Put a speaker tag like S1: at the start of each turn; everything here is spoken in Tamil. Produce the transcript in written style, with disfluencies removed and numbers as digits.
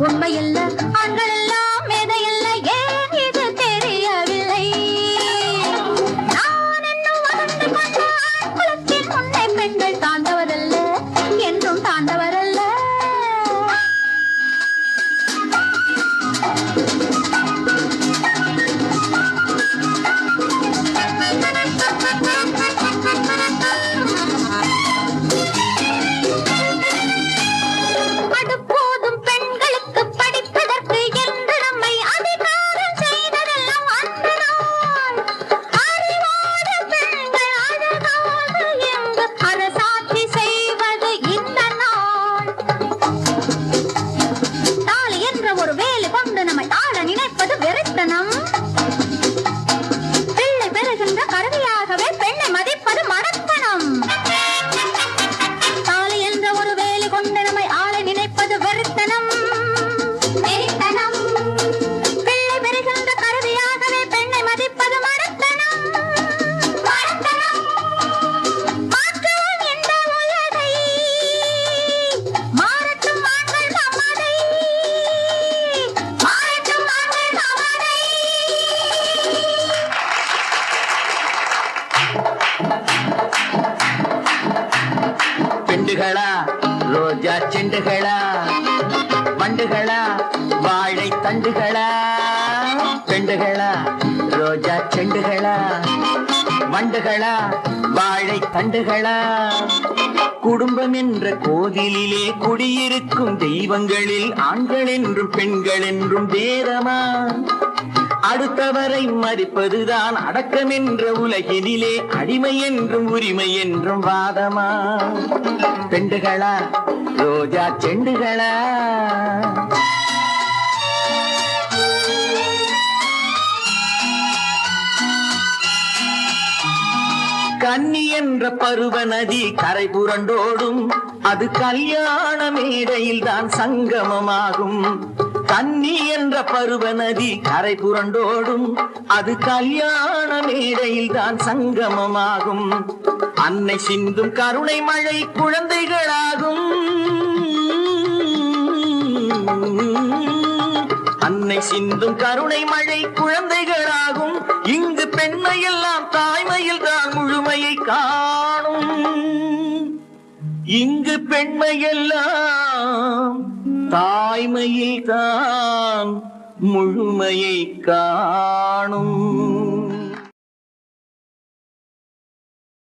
S1: உண்மையில்ல ஆண்கள் எல்லாம் மேதையில்ல, ஏன் இது தெரியவில்லை? நான் என்னும் வளர்ந்து கொண்ட ஆண் குலத்தின் முன்னே பெண்கள் தாண்டவரல்ல, என்றும் தாண்டவரல்ல.
S2: பெண்டுகளா ரோஜா செண்டுகளா, வண்டுகளா வாழை தண்டுகளா. பெண்டுகளா ரோஜா செண்டுகளா, வண்டுகளா வாழை தண்டுகளா. குடும்பம் என்ற கோவிலிலே குடியிருக்கும் தெய்வங்களில் ஆண்கள் என்றும் பெண்கள் என்றும் பேதமா? அடுத்தவரை மதிப்பதுதான் அடக்கம் என்ற உலகினிலே அடிமை என்றும் உரிமை என்றும் வாதமா? பெண்டுகளா ரோஜா செண்டுகளா. கன்னி என்ற பருவ நதி கரை புரண்டோடும், அது கல்யாண மேடையில் தான் சங்கமமாகும். கன்னி என்ற பருவ நதி கரை புரண்டோடும், அது கல்யாண மேடையில் தான் சங்கமமாகும். அன்னை சிந்தும் கருணை மழை குழந்தைகளாகும். அன்னை சிந்தும் கருணை மழை குழந்தைகளாகும். இங்கு பெண்மையெல்லாம் தாய்மையில் தான் முழுமையை காணும். இங்கு பெண்மையெல்லாம் தாய்மையில் தான் முழுமையை காணும்.